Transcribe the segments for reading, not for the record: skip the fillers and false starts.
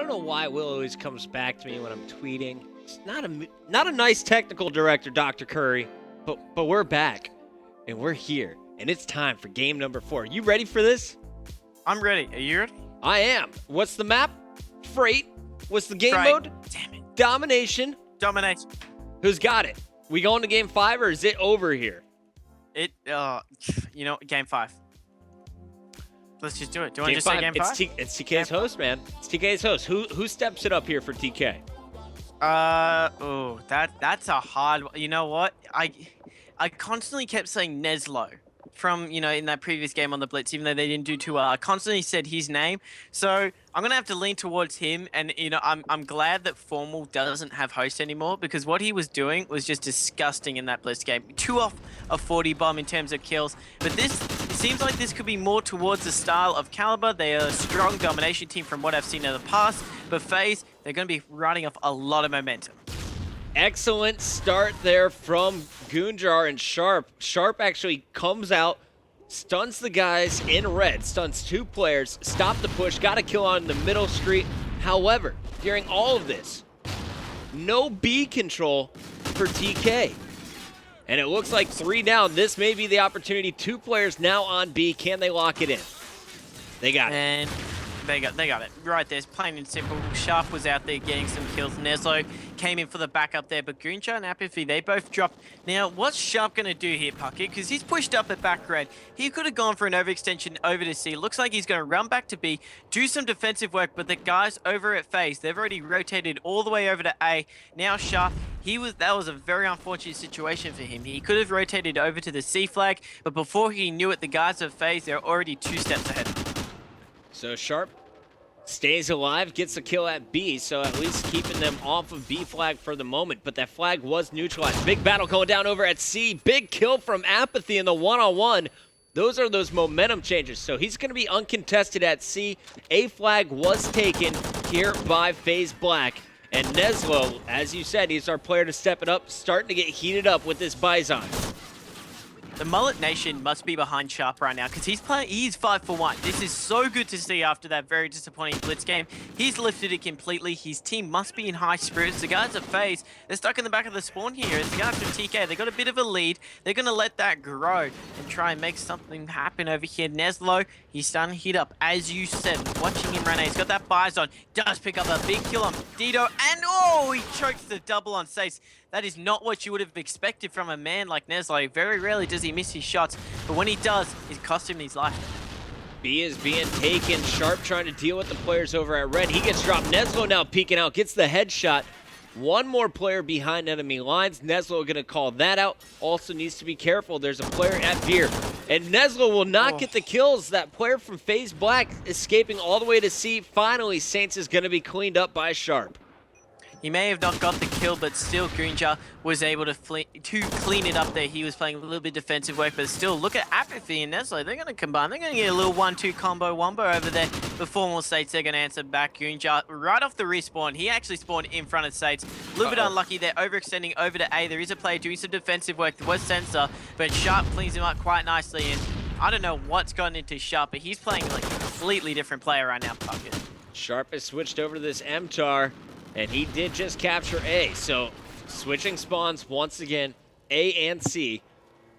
don't know why Will always comes back to me when I'm tweeting. It's not a nice technical director, Dr. Curry, but we're back and we're here, and it's time for game number 4. You ready for this? I'm ready. Are you ready? I am. What's the map? Freight. What's the game Freight. mode? Damn it. Domination. Domination. Who's got it? We going to game 5 or is it over here? Game 5. Let's just do it. Do you want to Game just say 5. game 5? It's TK's host, man. It's TK's host. Who steps it up here for TK? That's a hard one. You know what? I constantly kept saying Neslo from, in that previous game on the Blitz, even though they didn't do too well. I constantly said his name. So I'm going to have to lean towards him. And, I'm glad that Formal doesn't have host anymore, because what he was doing was just disgusting in that Blitz game. 2 off a 40 bomb in terms of kills. But it seems like this could be more towards the style of Kaliber. They are a strong domination team from what I've seen in the past. But Faze, they're going to be running off a lot of momentum. Excellent start there from Gunjar and Sharp. Sharp actually comes out, stuns the guys in red, stuns 2 players, stop the push, got a kill on the middle street. However, during all of this, no B control for TK. And it looks like 3 down. This may be the opportunity. 2 players now on B. Can they lock it in? They got it. And they got it. Right there, plain and simple. Sharp was out there getting some kills. Neslo came in for the backup there, but Gunjar and Apathy, they both dropped. Now, what's Sharp going to do here, Puckett? Because he's pushed up at back red. He could have gone for an overextension over to C. Looks like he's going to run back to B, do some defensive work, but the guys over at Faze, they've already rotated all the way over to A. Now Sharp, that was a very unfortunate situation for him. He could have rotated over to the C flag, but before he knew it, the guys of Faze, they're already 2 steps ahead. So Sharp stays alive, gets a kill at B, so at least keeping them off of B flag for the moment, but that flag was neutralized. Big battle going down over at C. Big kill from Apathy in the one-on-one. Those are those momentum changes, so he's going to be uncontested at C. A flag was taken here by FaZe Black, and Neslo, as you said, he's our player to step it up, starting to get heated up with this Bison. The Mullet Nation must be behind Sharp right now, because he's 5 for 1. This is so good to see after that very disappointing Blitz game. He's lifted it completely. His team must be in high spirits. The guys at FaZe, they're stuck in the back of the spawn here. It's the guys from TK. They got a bit of a lead. They're going to let that grow and try and make something happen over here. Neslo, he's starting to heat up. As you said, watching him run, he's got that Bison. Does pick up a big kill on Dito, and he chokes the double on Sace. That is not what you would have expected from a man like Neslo. Very rarely does he miss his shots, but when he does, it costs him his life. B is being taken. Sharp trying to deal with the players over at red. He gets dropped. Neslo now peeking out, gets the headshot. 1 more player behind enemy lines. Neslo going to call that out. Also needs to be careful. There's a player at Beer. And Neslo will not get the kills. That player from FaZe Black escaping all the way to C. Finally, Saints is going to be cleaned up by Sharp. He may have not got the kill, but still Gunjar was able to clean it up there. He was playing a little bit defensive work, but still, look at Apathy and Neslo. They're going to combine. They're going to get a little 1-2 combo wombo over there. The Formal States, they're going to answer back. Gunjar, right off the respawn, he actually spawned in front of States. A little bit unlucky there, overextending over to A. There is a player doing some defensive work. There was Sensor, but Sharp cleans him up quite nicely. And I don't know what's gotten into Sharp, but he's playing like a completely different player right now, Puckett. Sharp has switched over to this MTAR. And he did just capture A, so switching spawns once again, A and C.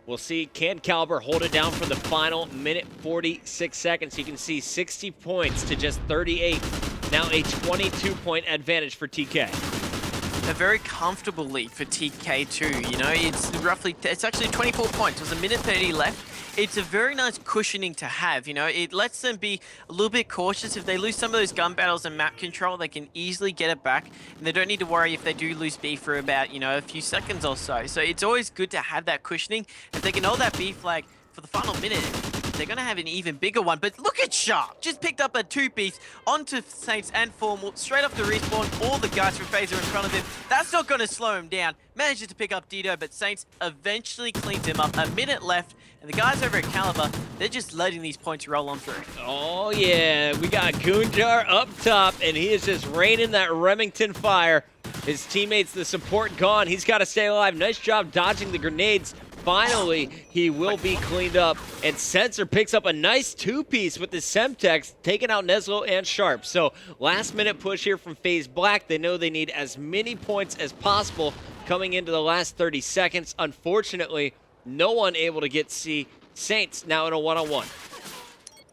We'll see, can Kaliber hold it down for the final minute 46 seconds? You can see 60 points to just 38. Now a 22-point advantage for TK. A very comfortable lead for TK too, it's actually 24 points. There's a minute 30 left. It's a very nice cushioning to have, It lets them be a little bit cautious. If they lose some of those gun battles and map control, they can easily get it back. And they don't need to worry if they do lose B for about, a few seconds or so. So it's always good to have that cushioning. If they can hold that B flag for the final minute, they're going to have an even bigger one. But look at Sharp. Just picked up a 2-piece onto Saints and Formal. Straight off the respawn. All the guys from FaZe are in front of him. That's not going to slow him down. Manages to pick up Dito, but Saints eventually cleans him up. A minute left. And the guys over at Kaliber, they're just letting these points roll on through. Oh, yeah. We got Gunjar up top, and he is just raining that Remington fire. His teammates, the support, gone. He's got to stay alive. Nice job dodging the grenades finally he will be cleaned up. And Sensor picks up a nice two-piece with the Semtex, taking out Neslo and Sharp. So last-minute push here from FaZe Black. They know they need as many points as possible coming into the last 30 seconds. Unfortunately, no one able to get C. Saints now in a one-on-one.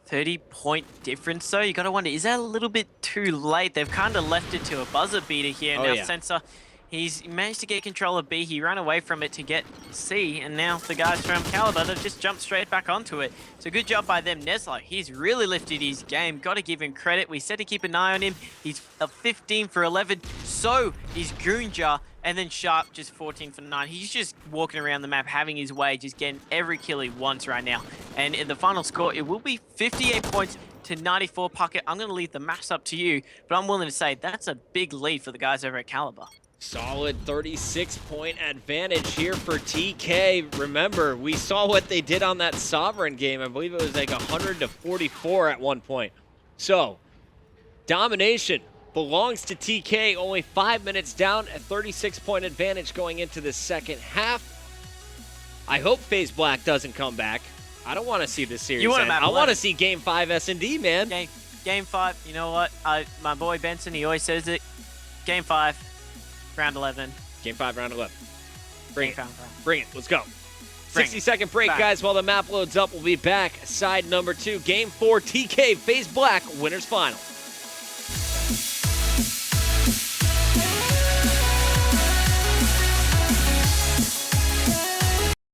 30-point difference, though. You got to wonder, is that a little bit too late? They've kind of left it to a buzzer beater here. Oh, now yeah. Sensor, he's managed to get control of B. He ran away from it to get C, and now the guys from Kaliber have just jumped straight back onto it. So good job by them. Neslo, he's really lifted his game. Got to give him credit. We said to keep an eye on him. He's 15 for 11. So is Goonja. And then Sharp just 14 for 9. He's just walking around the map, having his way, just getting every kill he wants right now. And in the final score, it will be 58 points to 94. Puckett, I'm going to leave the maths up to you, but I'm willing to say that's a big lead for the guys over at Kaliber. Solid 36-point advantage here for TK. Remember, we saw what they did on that Sovereign game. I believe it was like 100 to 44 at one point. So, domination belongs to TK, only 5 minutes down, a 36-point advantage going into the second half. I hope FaZe Black doesn't come back. I don't want to see this series end. I want to see Game 5 S&D, man. Game 5, you know what? My boy Benson, he always says it. Game 5, round 11. Game 5, round 11. Bring it. Bring it. Let's go. 60-second break, guys, while the map loads up. We'll be back. Side number 2, Game 4, TK, FaZe Black, winners final.